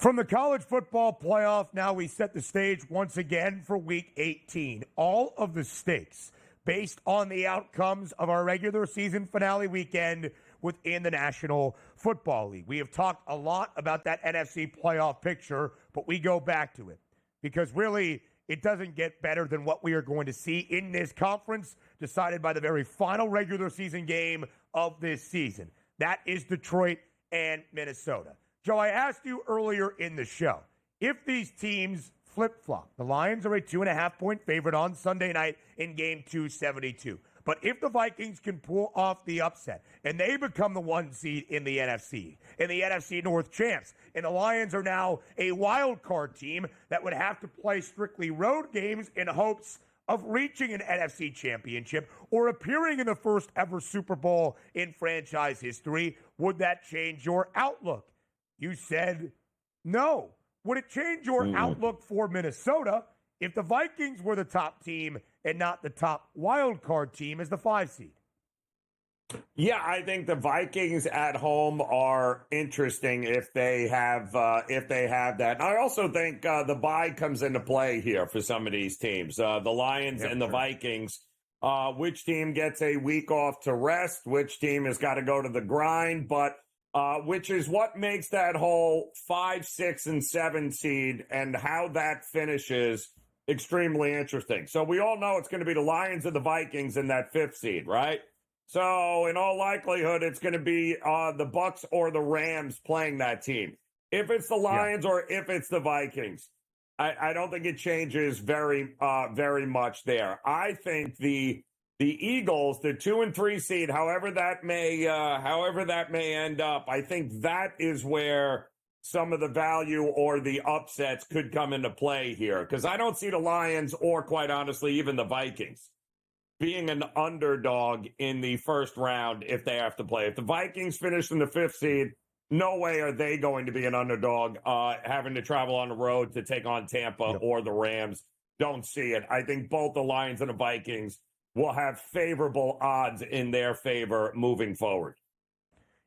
From the college football playoff, now we set the stage once again for Week 18. All of the stakes based on the outcomes of our regular season finale weekend within the National Football League. We have talked a lot about that NFC playoff picture, but we go back to it because really it doesn't get better than what we are going to see in this conference, decided by the very final regular season game of this season. That is Detroit and Minnesota. Joe, I asked you earlier in the show, if these teams flip-flop, the Lions are a 2.5-point favorite on Sunday night in Game 272. But if the Vikings can pull off the upset and they become the 1 seed in the NFC North champs, and the Lions are now a wild card team that would have to play strictly road games in hopes of reaching an NFC championship or appearing in the first ever Super Bowl in franchise history, would that change your outlook? You said no. Would it change your outlook for Minnesota if the Vikings were the top team and not the top wild card team as the 5 seed? Yeah, I think the Vikings at home are interesting if they have that. And I also think the bye comes into play here for some of these teams. The Lions and the Vikings. Which team gets a week off to rest? Which team has got to go to the grind? But which is what makes that whole 5, 6, and 7 seed and how that finishes extremely interesting. So we all know it's going to be the Lions and the Vikings in that 5th seed, right? So in all likelihood, it's going to be the Bucs or the Rams playing that team. If it's the Lions or if it's the Vikings, I don't think it changes very much there. I think the Eagles, the 2 and 3 seed, however that may end up, I think that is where some of the value or the upsets could come into play here. Because I don't see the Lions or, quite honestly, even the Vikings being an underdog in the first round if they have to play. If the Vikings finish in the 5th seed, no way are they going to be an underdog having to travel on the road to take on Tampa or the Rams. Don't see it. I think both the Lions and the Vikings will have favorable odds in their favor moving forward.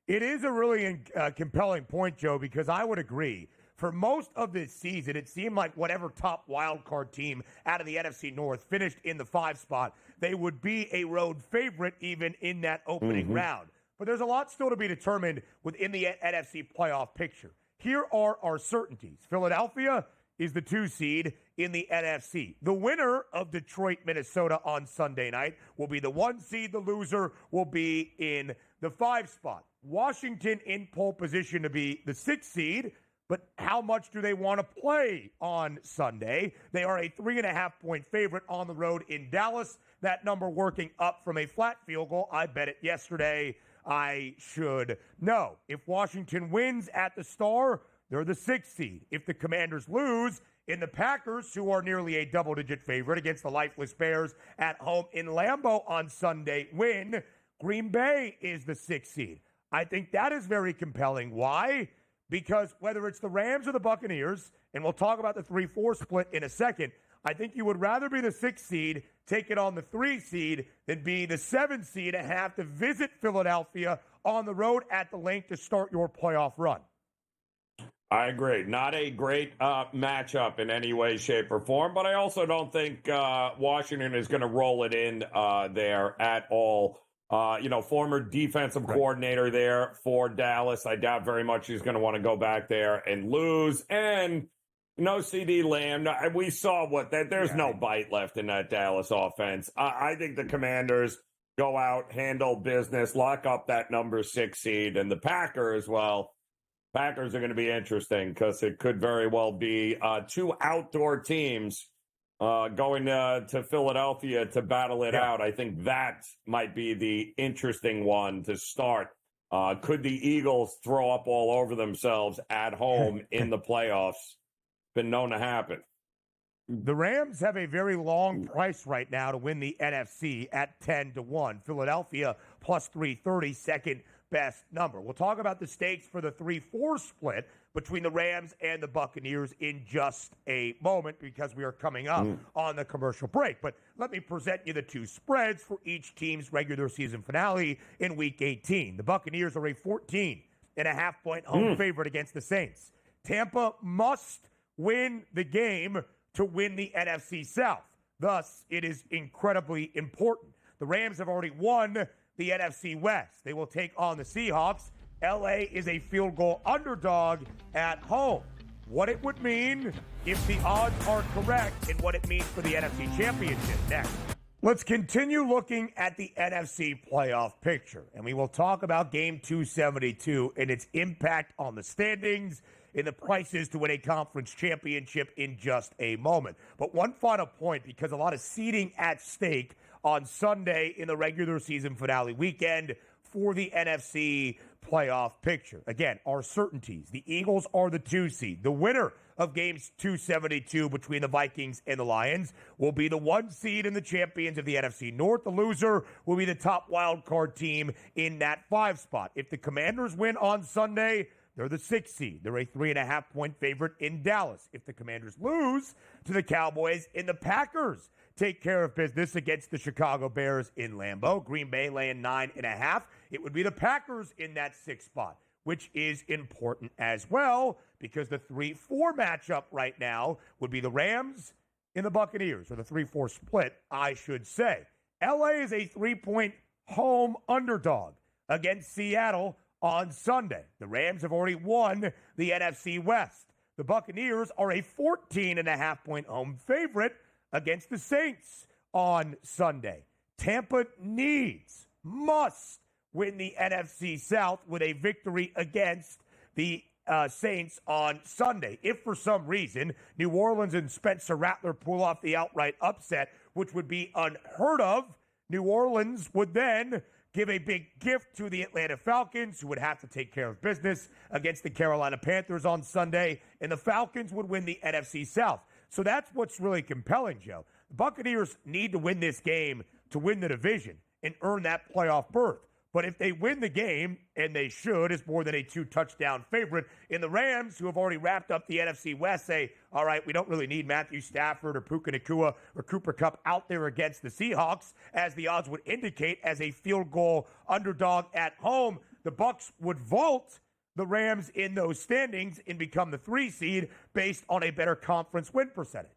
It is a really compelling point, Joe, because I would agree. For most of this season, it seemed like whatever top wild card team out of the NFC North finished in the 5 spot, they would be a road favorite even in that opening round. But there's a lot still to be determined within the NFC playoff picture. Here are our certainties. Philadelphia is the 2 seed in the NFC. The winner of Detroit, Minnesota on Sunday night will be the 1 seed. The loser will be in the 5 spot. Washington in pole position to be the 6 seed. But how much do they want to play on Sunday? They are a 3.5-point favorite on the road in Dallas. That number working up from a flat field goal. I bet it yesterday. I should know. If Washington wins at the Star, they're the 6th seed. If the Commanders lose, in the Packers, who are nearly a double-digit favorite against the lifeless Bears at home in Lambeau on Sunday, win, Green Bay is the 6th seed. I think that is very compelling. Why? Because whether it's the Rams or the Buccaneers, and we'll talk about the 3-4 split in a second, I think you would rather be the 6th seed, take it on the 3 seed, than be the 7th seed and have to visit Philadelphia on the road at the Link to start your playoff run. I agree. Not a great matchup in any way, shape, or form, but I also don't think Washington is going to roll it in there at all. Former defensive coordinator there for Dallas. I doubt very much he's going to want to go back there and lose. And no CD Lamb. We saw there's no bite left in that Dallas offense. I think the Commanders go out, handle business, lock up that number 6 seed. And the Packers, Packers are going to be interesting because it could very well be 2 outdoor teams going to Philadelphia to battle it out. I think that might be the interesting one to start. Could the Eagles throw up all over themselves at home in the playoffs? Been known to happen. The Rams have a very long price right now to win the NFC at 10-1. Philadelphia plus 330, second best number. We'll talk about the stakes for the 3-4 split between the Rams and the Buccaneers in just a moment because we are coming up on the commercial break. But let me present you the 2 spreads for each team's regular season finale in Week 18. The Buccaneers are a 14.5-point home favorite against the Saints. Tampa must win the game to win the NFC South. Thus, it is incredibly important. The Rams have already won the NFC West. They will take on the Seahawks. LA is a field goal underdog at home. What it would mean if the odds are correct and what it means for the NFC Championship next. Let's continue looking at the NFC playoff picture, and we will talk about Game 272 and its impact on the standings and the prices to win a conference championship in just a moment. But one final point, because a lot of seeding at stake on Sunday in the regular season finale weekend for the NFC playoff picture. Again, our certainties. The Eagles are the 2 seed. The winner of games 272 between the Vikings and the Lions will be the 1 seed and the champions of the NFC North. The loser will be the top wild card team in that 5 spot. If the Commanders win on Sunday, they're the 6 seed. They're a 3.5-point favorite in Dallas. If the Commanders lose to the Cowboys and the Packers take care of business against the Chicago Bears in Lambeau, Green Bay laying 9.5, it would be the Packers in that 6th spot, which is important as well because the 3-4 matchup right now would be the Rams and the Buccaneers, or the 3-4 split, I should say. LA is a 3-point home underdog against Seattle on Sunday. The Rams have already won the NFC West. The Buccaneers are a 14.5-point home favorite against the Saints on Sunday. Tampa must win the NFC South with a victory against the Saints on Sunday. If for some reason New Orleans and Spencer Rattler pull off the outright upset, which would be unheard of, New Orleans would then give a big gift to the Atlanta Falcons, who would have to take care of business against the Carolina Panthers on Sunday, and the Falcons would win the NFC South. So that's what's really compelling, Joe. The Buccaneers need to win this game to win the division and earn that playoff berth. But if they win the game, and they should, as more than a 2-touchdown favorite, in the Rams, who have already wrapped up the NFC West, say, all right, we don't really need Matthew Stafford or Puka Nacua or Cooper Kupp out there against the Seahawks, as the odds would indicate, as a field goal underdog at home. The Bucs would vault the Rams in those standings and become the 3 seed based on a better conference win percentage.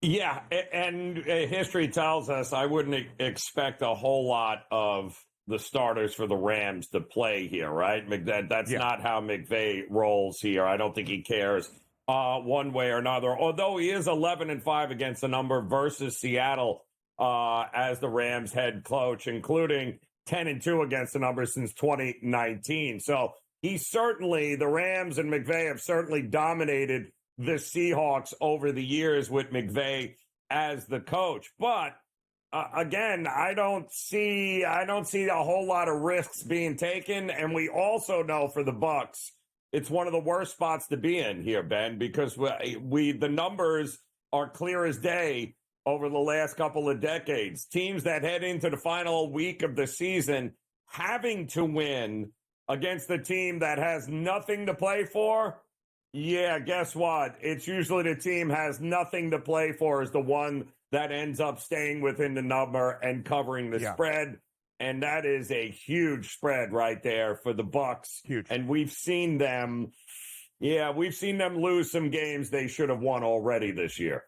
Yeah, and history tells us I wouldn't expect a whole lot of the starters for the Rams to play here, right? That's not how McVay rolls here. I don't think he cares one way or another, although he is 11-5 against the number versus Seattle as the Rams head coach, including 10-2 against the number since 2019. So the Rams and McVay have certainly dominated the Seahawks over the years with McVay as the coach. But again, I don't see a whole lot of risks being taken. And we also know for the Bucs, it's one of the worst spots to be in here, Ben, because the numbers are clear as day over the last couple of decades. Teams that head into the final week of the season having to win against the team that has nothing to play for. Yeah, guess what? It's usually the team has nothing to play for is the one that ends up staying within the number and covering the spread. And that is a huge spread right there for the Bucs. Huge. And we've seen them lose some games they should have won already this year.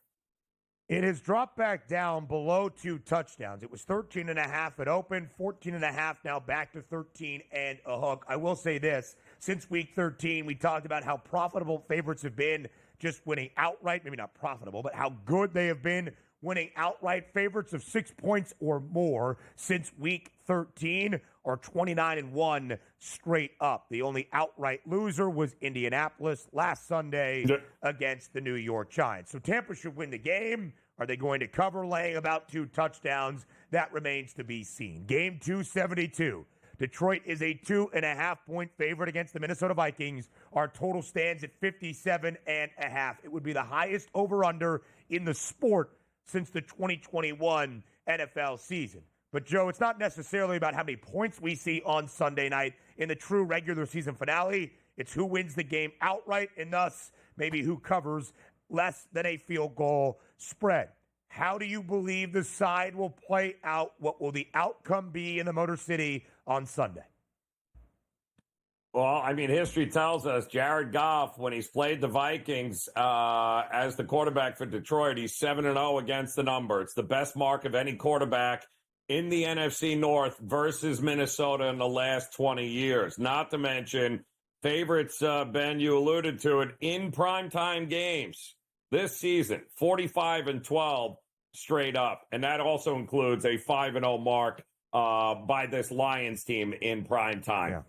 It has dropped back down below 2 touchdowns. It was 13.5 at open, 14.5 now back to 13 and a hook. I will say this, since week 13, we talked about how profitable favorites have been just winning outright, maybe not profitable, but how good they have been winning outright. Favorites of 6 points or more since week 13 are 29-1 straight up. The only outright loser was Indianapolis last Sunday against the New York Giants. So Tampa should win the game. Are they going to cover laying about 2 touchdowns? That remains to be seen. Game 272. Detroit is a 2.5-point favorite against the Minnesota Vikings. Our total stands at 57.5. It would be the highest over-under in the sport since the 2021 NFL season. But, Joe, it's not necessarily about how many points we see on Sunday night in the true regular season finale. It's who wins the game outright and thus maybe who covers less than a field goal spread. How do you believe the side will play out? What will the outcome be in the Motor City on Sunday? Well, I mean, history tells us Jared Goff, when he's played the Vikings as the quarterback for Detroit, he's 7-0 against the number. It's the best mark of any quarterback in the NFC North versus Minnesota in the last 20 years. Not to mention favorites, Ben, you alluded to it, in primetime games this season, 45-12 straight up. And that also includes a 5-0 mark by this Lions team in primetime. Yeah.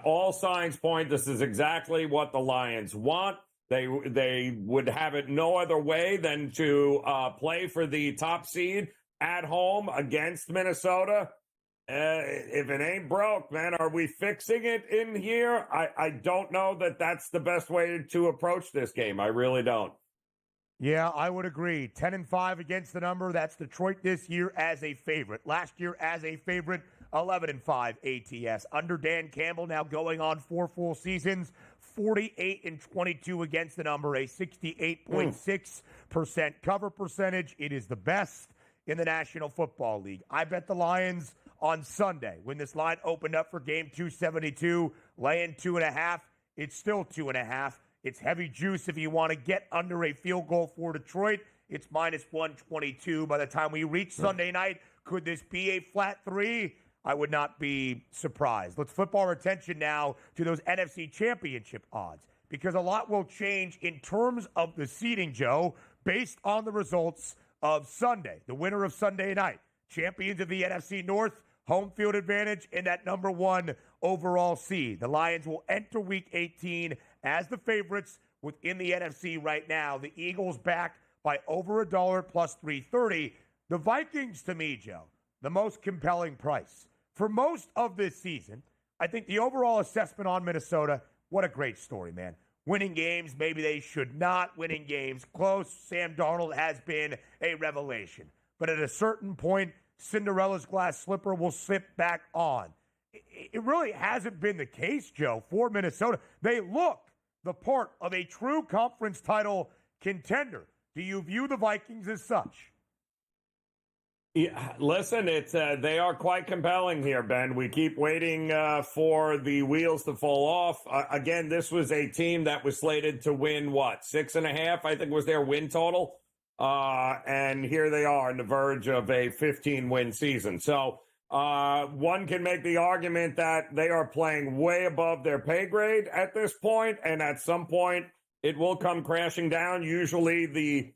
All signs point this is exactly what the Lions want. They would have it no other way than to play for the top seed at home against Minnesota. If it ain't broke, man, are we fixing it in here? I don't know that that's the best way to approach this game. I really don't. Yeah, I would agree. 10-5 against the number. That's Detroit this year as a favorite. Last year as a favorite, 11-5 ATS. Under Dan Campbell, now going on 4 full seasons, 48-22 against the number, a 68.6% cover percentage. It is the best in the National Football League. I bet the Lions on Sunday, when this line opened up for game 272, laying 2.5. It's still 2.5. It's heavy juice if you want to get under a field goal for Detroit. It's minus 122 by the time we reach Sunday night. Could this be a flat 3? I would not be surprised. Let's flip our attention now to those NFC Championship odds, because a lot will change in terms of the seeding, Joe, based on the results of Sunday. The winner of Sunday night, champions of the NFC North, home field advantage in that number 1 overall seed. The Lions will enter Week 18 as the favorites within the NFC right now. The Eagles back by over $1 plus 330. The Vikings, to me, Joe, the most compelling price. For most of this season, I think the overall assessment on Minnesota, what a great story, man. Winning games, maybe they should not. Winning games close. Sam Darnold has been a revelation. But at a certain point, Cinderella's glass slipper will slip back on. It really hasn't been the case, Joe, for Minnesota. They look the part of a true conference title contender. Do you view the Vikings as such? Yeah, listen, it's they are quite compelling here, Ben. We keep waiting for the wheels to fall off. Again, this was a team that was slated to win, 6.5, I think was their win total. And here they are on the verge of a 15-win season. So one can make the argument that they are playing way above their pay grade at this point, and at some point it will come crashing down. Usually we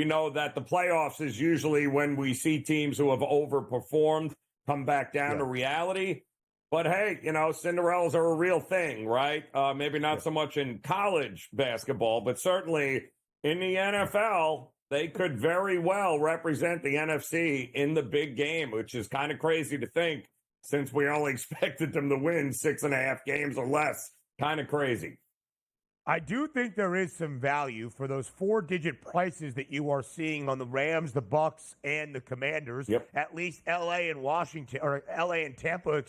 know that the playoffs is usually when we see teams who have overperformed come back down to reality. But hey, Cinderellas are a real thing, right? Maybe not so much in college basketball, but certainly in the NFL, they could very well represent the NFC in the big game, which is kind of crazy to think since we only expected them to win 6.5 games or less. Kind of crazy. I do think there is some value for those 4-digit prices that you are seeing on the Rams, the Bucks, and the Commanders. Yep. At least LA and Tampa,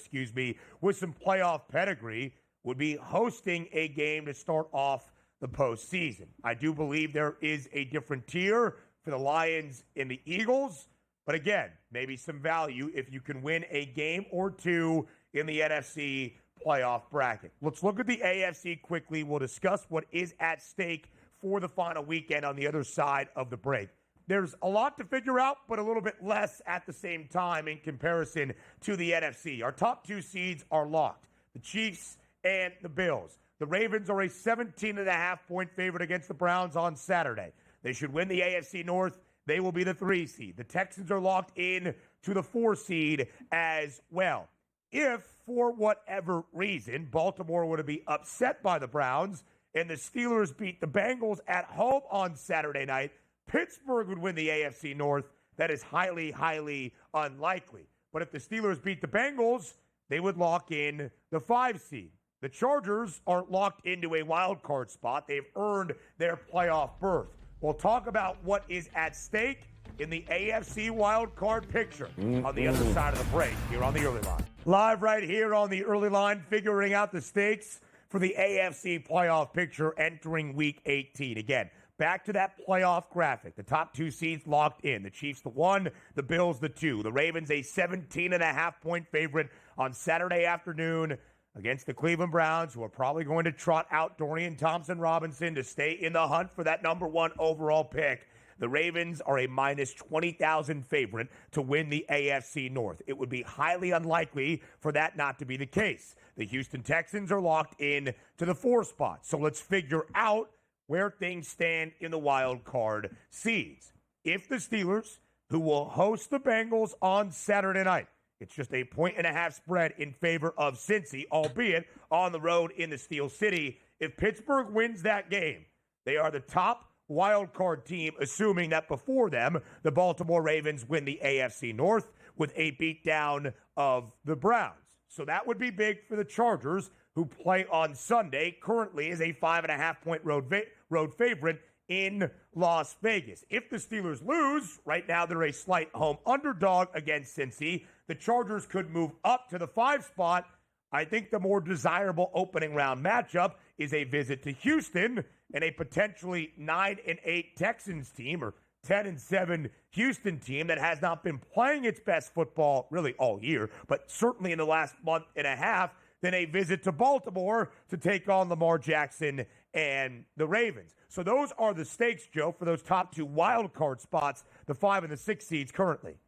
with some playoff pedigree, would be hosting a game to start off the postseason. I do believe there is a different tier for the Lions and the Eagles, but again, maybe some value if you can win a game or two in the NFC playoff bracket. Let's look at the AFC quickly. We'll discuss what is at stake for the final weekend on the other side of the break. There's a lot to figure out, but a little bit less at the same time in comparison to the NFC. Our top 2 seeds are locked, the Chiefs and the Bills. The Ravens are a 17.5-point favorite against the Browns on Saturday. They should win the AFC North. They will be the 3 seed. The Texans are locked in to the 4 seed as well. If, for whatever reason, Baltimore were to be upset by the Browns and the Steelers beat the Bengals at home on Saturday night, Pittsburgh would win the AFC North. That is highly, highly unlikely. But if the Steelers beat the Bengals, they would lock in the 5 seed. The Chargers are locked into a wild card spot. They've earned their playoff berth. We'll talk about what is at stake in the AFC wild card picture on the other side of the break here on the Early Line. Live right here on the Early Line, figuring out the stakes for the AFC playoff picture entering Week 18. Again, back to that playoff graphic. The top 2 seeds locked in. The Chiefs the 1, the Bills the 2. The Ravens a 17.5-point favorite on Saturday afternoon against the Cleveland Browns, who are probably going to trot out Dorian Thompson-Robinson to stay in the hunt for that number 1 overall pick. The Ravens are a minus 20,000 favorite to win the AFC North. It would be highly unlikely for that not to be the case. The Houston Texans are locked in to the 4 spot. So let's figure out where things stand in the wild card seeds. If the Steelers, who will host the Bengals on Saturday night, it's just a 1.5 spread in favor of Cincy, albeit on the road in the Steel City. If Pittsburgh wins that game, they are the top wild card team, assuming that before them, the Baltimore Ravens win the AFC North with a beatdown of the Browns. So that would be big for the Chargers, who play on Sunday, currently as a 5.5-point road favorite in Las Vegas. If the Steelers lose, right now they're a slight home underdog against Cincy. The Chargers could move up to the 5 spot. I think the more desirable opening round matchup is a visit to Houston and a potentially 9-8 Texans team, or 10-7 Houston team that has not been playing its best football really all year, but certainly in the last month and a half, than a visit to Baltimore to take on Lamar Jackson and the Ravens. So those are the stakes, Joe, for those top 2 wild card spots, the 5 and the 6 seeds currently.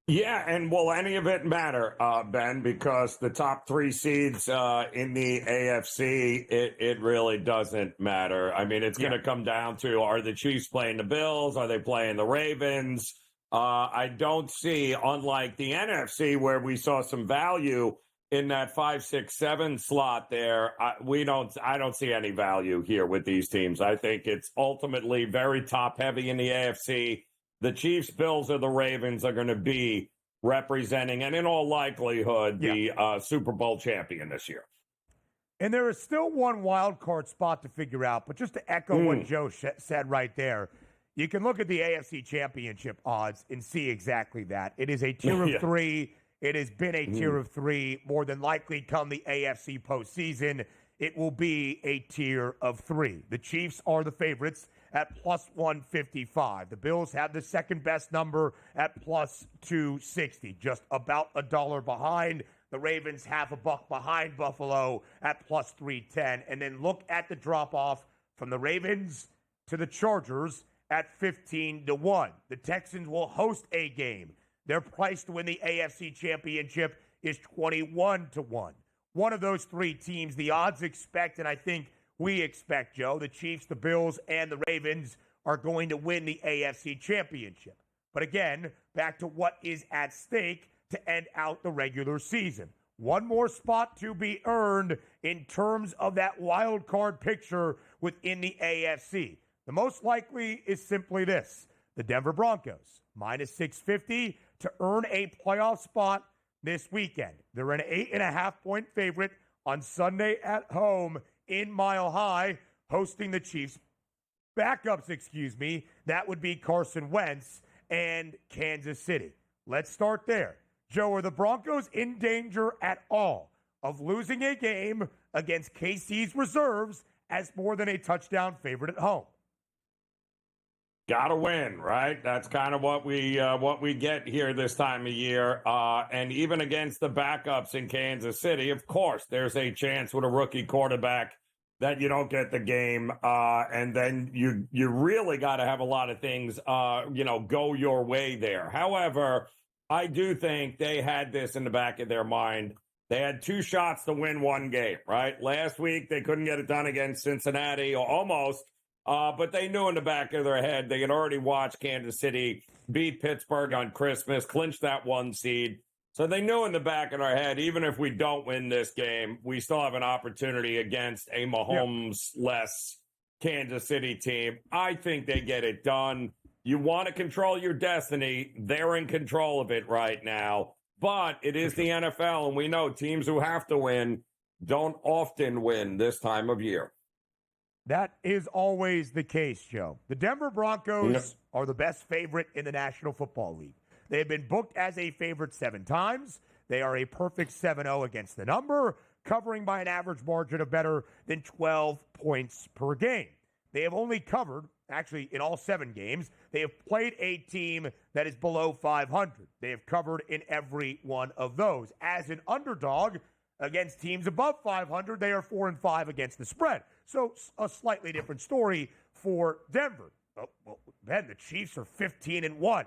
Yeah, and will any of it matter, Ben? Because the top 3 seeds in the AFC, it really doesn't matter. I mean, it's going to come down to, are the Chiefs playing the Bills? Are they playing the Ravens? I don't see, unlike the NFC, where we saw some value in that 5, 6, 7 slot there, I don't see any value here with these teams. I think it's ultimately very top heavy in the AFC. The Chiefs, Bills, or the Ravens are going to be representing, and in all likelihood, the Super Bowl champion this year. And there is still one wild card spot to figure out, but just to echo what Joe said right there, you can look at the AFC championship odds and see exactly that. It is a tier of 3. It has been a tier of 3. More than likely, come the AFC postseason, it will be a tier of 3. The Chiefs are the favorites at plus 155. The Bills have the second best number at plus 260, just about $1 behind. The Ravens half a buck behind Buffalo at plus 310. And then look at the drop-off from the Ravens to the Chargers at 15-1. The Texans will host a game. Their price to win the AFC championship is 21-1. One of those 3 teams, the odds expect, and I think we expect, Joe, the Chiefs, the Bills, and the Ravens are going to win the AFC championship. But again, back to what is at stake to end out the regular season. One more spot to be earned in terms of that wild card picture within the AFC. The most likely is simply this: the Denver Broncos, minus 650 to earn a playoff spot this weekend. They're an 8.5-point favorite on Sunday at home in Mile High, hosting the Chiefs. Backups, that would be Carson Wentz and Kansas City. Let's start there. Joe, are the Broncos in danger at all of losing a game against KC's reserves as more than a touchdown favorite at home? Got to win, right? That's kind of what we get here this time of year. And even against the backups in Kansas City, of course, there's a chance with a rookie quarterback that you don't get the game. And then you really got to have a lot of things, go your way there. However, I do think they had this in the back of their mind. They had 2 shots to win 1 game, right? Last week, they couldn't get it done against Cincinnati, or almost. But they knew in the back of their head they had already watched Kansas City beat Pittsburgh on Christmas, clinch that 1 seed. So they knew in the back of their head, even if we don't win this game, we still have an opportunity against a Mahomes-less Kansas City team. I think they get it done. You want to control your destiny. They're in control of it right now. But it is the NFL, and we know teams who have to win don't often win this time of year. That is always the case, Joe. The Denver Broncos are the best favorite in the National Football League. They have been booked as a favorite 7 times. They are a perfect 7-0 against the number, covering by an average margin of better than 12 points per game. They have only covered, actually in all 7 games, they have played a team that is below 500. They have covered in every one of those. As an underdog Against teams above 500, they are 4-5 against the spread. So a slightly different story for Denver. Oh, well, then the Chiefs are 15-1.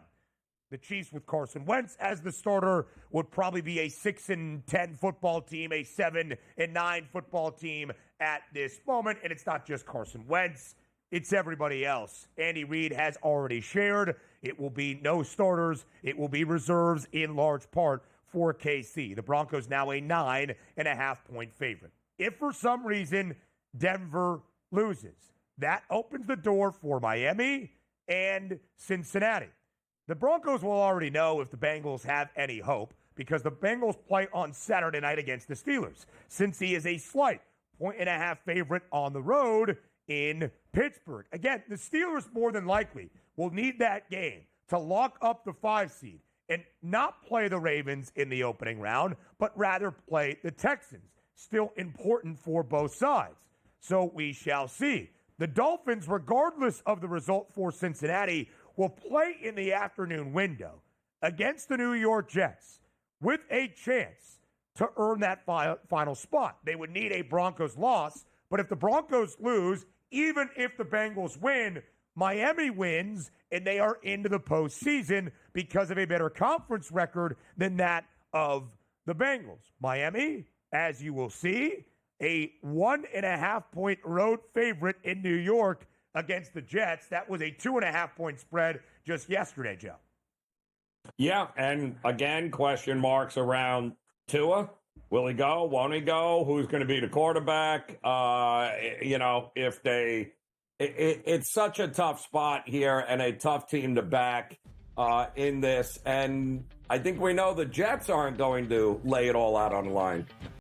The Chiefs with Carson Wentz as the starter would probably be a 6-10 football team, a 7-9 football team at this moment. And it's not just Carson Wentz, it's everybody else. Andy Reid has already shared. It will be no starters. It will be reserves in large part for KC. The Broncos now a 9.5-point favorite. If for some reason Denver loses, that opens the door for Miami and Cincinnati. The Broncos will already know if the Bengals have any hope because the Bengals play on Saturday night against the Steelers. Cincy is a slight 1.5 favorite on the road in Pittsburgh. Again, the Steelers more than likely will need that game to lock up the 5 seed and not play the Ravens in the opening round, but rather play the Texans. Still important for both sides. So we shall see. The Dolphins, regardless of the result for Cincinnati, will play in the afternoon window against the New York Jets with a chance to earn that final spot. They would need a Broncos loss, but if the Broncos lose, even if the Bengals win, Miami wins, and they are into the postseason because of a better conference record than that of the Bengals. Miami, as you will see, a 1.5-point road favorite in New York against the Jets. That was a 2.5-point spread just yesterday, Joe. Yeah, and again, question marks around Tua. Will he go? Won't he go? Who's going to be the quarterback? If they... It's such a tough spot here and a tough team to back in this. And I think we know the Jets aren't going to lay it all out on the line.